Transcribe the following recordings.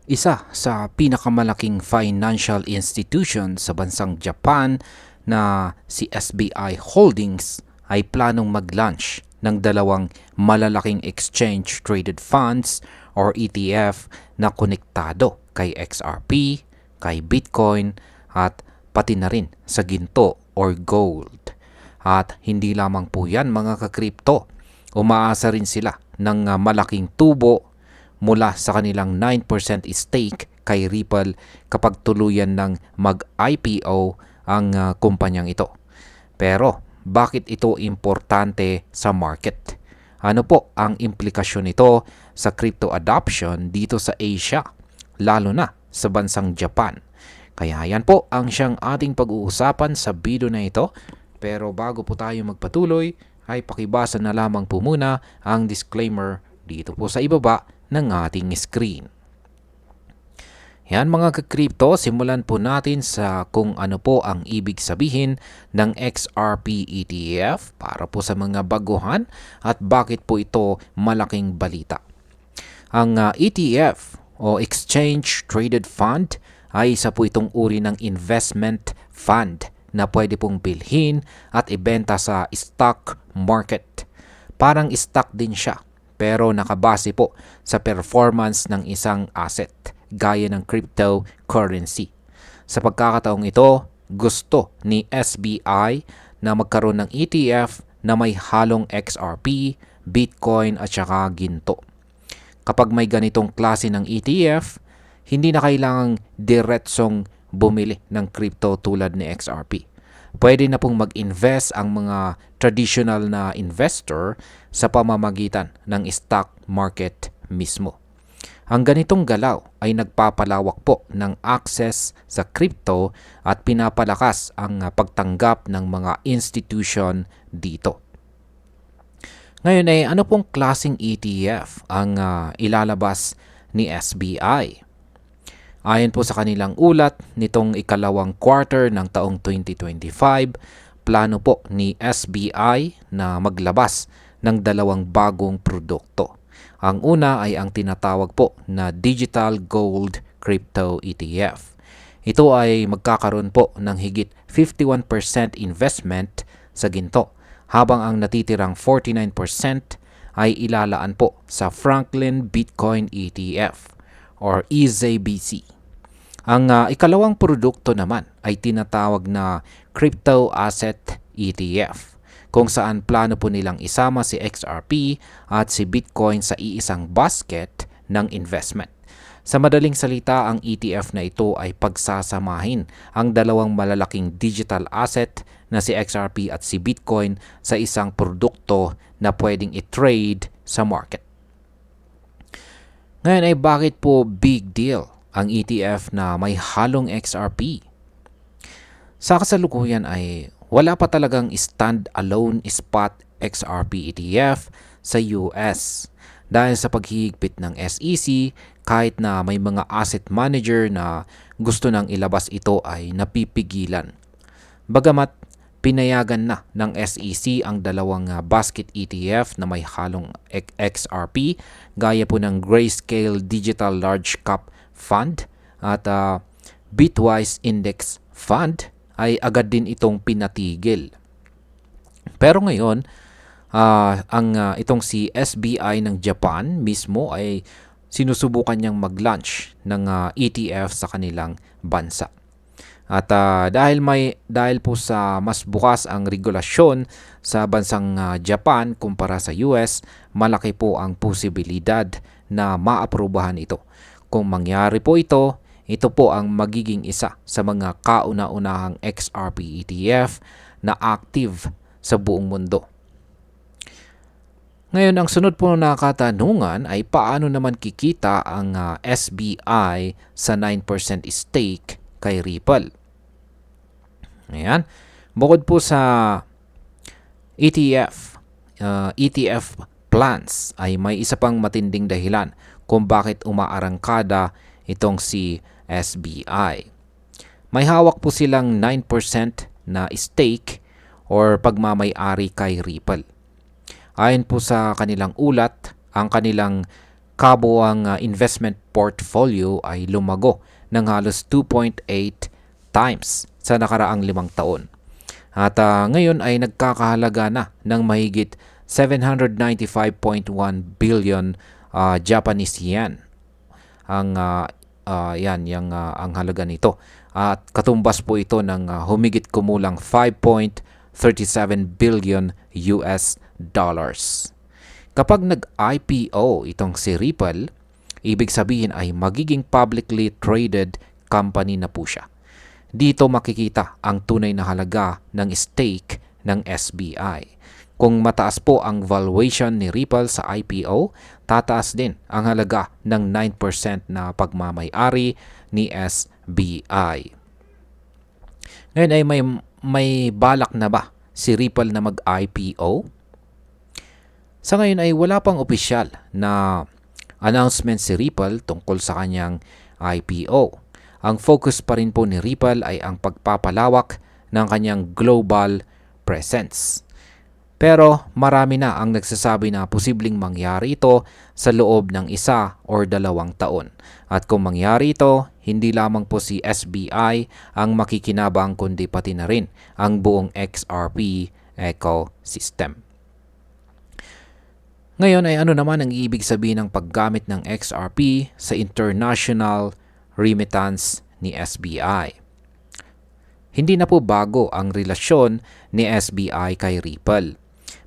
Isa sa pinakamalaking financial institution sa bansang Japan na si SBI Holdings ay planong mag-launch ng dalawang malalaking exchange-traded funds or ETF na konektado kay XRP, kay Bitcoin at pati na rin sa ginto or gold. At hindi lamang po yan mga kakripto, umaasa rin sila ng malaking tubo mula sa kanilang 9% stake kay Ripple kapag tuluyan ng mag-IPO ang kumpanyang ito. Pero bakit ito importante sa market? Ano po ang implikasyon nito sa crypto adoption dito sa Asia, lalo na sa bansang Japan? Kaya yan po ang siyang ating pag-uusapan sa video na ito. Pero bago po tayo magpatuloy, ay pakibasa na lamang po muna ang disclaimer dito po sa ibaba ng ating screen. Yan mga ka-crypto, simulan po natin sa kung ano po ang ibig sabihin ng XRP ETF para po sa mga baguhan at bakit po ito malaking balita. Ang ETF o Exchange Traded Fund ay isa po itong uri ng investment fund na pwede pong bilhin at ibenta sa stock market. Parang stock din siya pero nakabase po sa performance ng isang asset gaya ng cryptocurrency. Sa pagkakataong ito, gusto ni SBI na magkaroon ng ETF na may halong XRP, Bitcoin at saka ginto. Kapag may ganitong klase ng ETF, hindi na kailangang diretsong bumili ng crypto tulad ni XRP. Pwede na pong mag-invest ang mga traditional na investor sa pamamagitan ng stock market mismo. Ang ganitong galaw ay nagpapalawak po ng access sa crypto at pinapalakas ang pagtanggap ng mga institution dito. Ngayon ay ano pong klaseng ETF ang ilalabas ni SBI? Ayon po sa kanilang ulat, nitong ikalawang quarter ng taong 2025, plano po ni SBI na maglabas ng dalawang bagong produkto. Ang una ay ang tinatawag po na Digital Gold Crypto ETF. Ito ay magkakaroon po ng higit 51% investment sa ginto, habang ang natitirang 49% ay ilalaan po sa Franklin Bitcoin ETF or EZBC. Ang ikalawang produkto naman ay tinatawag na Crypto Asset ETF, kung saan plano po nilang isama si XRP at si Bitcoin sa iisang basket ng investment. Sa madaling salita, ang ETF na ito ay pagsasamahin ang dalawang malalaking digital asset na si XRP at si Bitcoin sa isang produkto na pwedeng i-trade sa market. Ngayon ay bakit po big deal ang ETF na may halong XRP? Sa kasalukuyan ay wala pa talagang stand-alone spot XRP ETF sa US dahil sa paghihigpit ng SEC. Kahit na may mga asset manager na gusto nang ilabas ito ay napipigilan. Bagamat pinayagan na ng SEC ang dalawang basket ETF na may halong XRP gaya po ng Grayscale Digital Large Cap Fund at Bitwise Index Fund, ay agad din itong pinatigil. Pero ngayon, itong si SBI ng Japan mismo ay sinusubukan niyang mag-launch ng ETF sa kanilang bansa. At dahil po sa mas bukas ang regulasyon sa bansang Japan kumpara sa US, malaki po ang posibilidad na maaprubahan ito. Kung mangyari po ito po ang magiging isa sa mga kauna-unahang XRP ETF na active sa buong mundo. Ngayon, ang sunod po na katanungan ay paano naman kikita ang SBI sa 9% stake kay Ripple. Ayan. Bukod po sa ETF plans ay may isa pang matinding dahilan kung bakit umaarangkada itong si SBI. May hawak po silang 9% na stake or pagmamay-ari kay Ripple. Ayon po sa kanilang ulat, ang kanilang kabuang investment portfolio ay lumago ng halos 2.8 times sa nakaraang 5 taon. At ngayon ay nagkakahalaga na ng mahigit 795.1 billion Japanese yen ang ang halaga nito. At katumbas po ito ng humigit kumulang 5.37 billion US dollars. Kapag nag-IPO itong si Ripple, ibig sabihin ay magiging publicly traded company na po siya. Dito makikita ang tunay na halaga ng stake ng SBI. Kung mataas po ang valuation ni Ripple sa IPO, tataas din ang halaga ng 9% na pagmamay-ari ni SBI. Ngayon ay may balak na ba si Ripple na mag-IPO? Sa ngayon ay wala pang opisyal na announcement si Ripple tungkol sa kanyang IPO. Ang focus pa rin po ni Ripple ay ang pagpapalawak ng kanyang global presence. Pero marami na ang nagsasabi na posibleng mangyari ito sa loob ng 1 or 2 taon. At kung mangyari ito, hindi lamang po si SBI ang makikinabang kundi pati na rin ang buong XRP ecosystem. Ngayon ay ano naman ang ibig sabihin ng paggamit ng XRP sa international remittance ni SBI? Hindi na po bago ang relasyon ni SBI kay Ripple.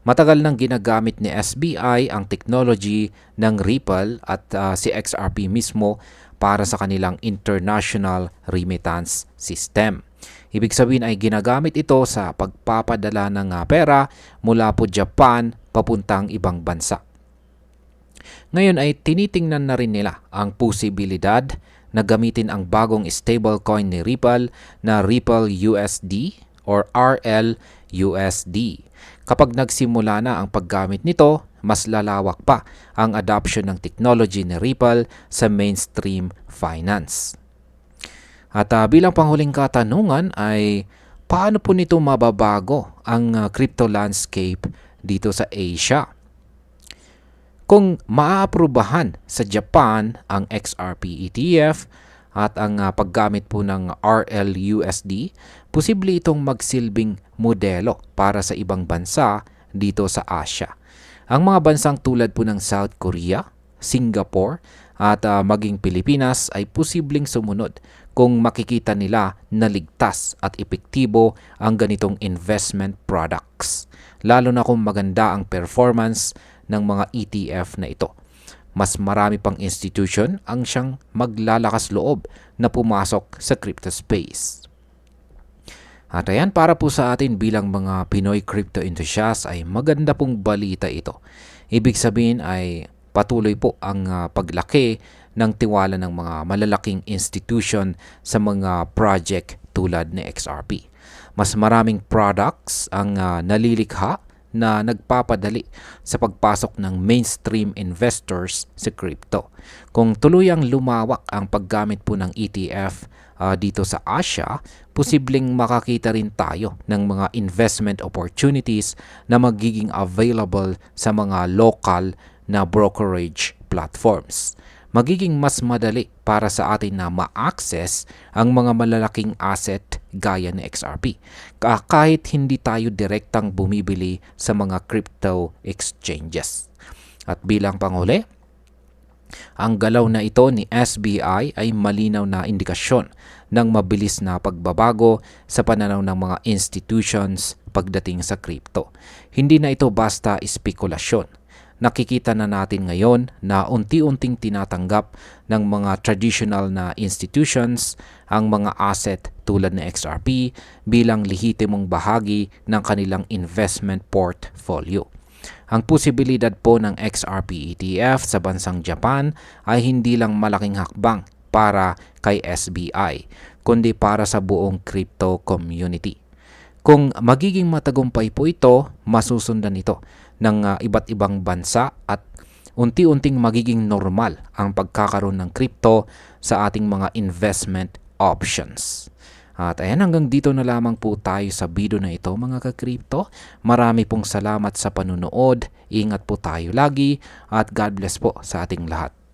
Matagal nang ginagamit ni SBI ang technology ng Ripple at si XRP mismo para sa kanilang international remittance system. Ibig sabihin ay ginagamit ito sa pagpapadala ng pera mula po Japan papuntang ibang bansa. Ngayon ay tinitingnan na rin nila ang posibilidad na gamitin ang bagong stablecoin ni Ripple na Ripple USD or RLUSD. Kapag nagsimula na ang paggamit nito, mas lalawak pa ang adoption ng technology ni Ripple sa mainstream finance. At bilang panghuling katanungan ay paano po nito mababago ang crypto landscape dito sa Asia? Kung maaaprubahan sa Japan ang XRP ETF at ang paggamit po ng RLUSD, posible itong magsilbing modelo para sa ibang bansa dito sa Asia. Ang mga bansang tulad po ng South Korea, Singapore at maging Pilipinas ay posibleng sumunod kung makikita nila na ligtas at epektibo ang ganitong investment products, lalo na kung maganda ang performance ng mga ETF na ito. Mas marami pang institution ang siyang maglalakas loob na pumasok sa crypto space. At ayan, para po sa atin bilang mga Pinoy crypto enthusiasts ay maganda pong balita ito. Ibig sabihin ay patuloy po ang paglaki ng tiwala ng mga malalaking institution sa mga project tulad ni XRP. Mas maraming products ang nalilikha na nagpapadali sa pagpasok ng mainstream investors sa crypto. Kung tuluyang lumawak ang paggamit po ng ETF dito sa Asia, posibleng makakita rin tayo ng mga investment opportunities na magiging available sa mga local na brokerage platforms. Magiging mas madali para sa atin na ma-access ang mga malalaking asset gaya ng XRP kahit hindi tayo direktang bumibili sa mga crypto exchanges. At bilang panghuli, ang galaw na ito ni SBI ay malinaw na indikasyon ng mabilis na pagbabago sa pananaw ng mga institutions pagdating sa crypto. Hindi na ito basta espekulasyon. Nakikita na natin ngayon na unti-unting tinatanggap ng mga traditional na institutions ang mga asset tulad ng XRP bilang lehitimong bahagi ng kanilang investment portfolio. Ang posibilidad po ng XRP ETF sa bansang Japan ay hindi lang malaking hakbang para kay SBI, kundi para sa buong crypto community. Kung magiging matagumpay po ito, masusundan ito ng iba't ibang bansa at unti-unting magiging normal ang pagkakaroon ng crypto sa ating mga investment options. At ayan, hanggang dito na lamang po tayo sa video na ito mga ka-crypto. Marami pong salamat sa panunood. Ingat po tayo lagi at God bless po sa ating lahat.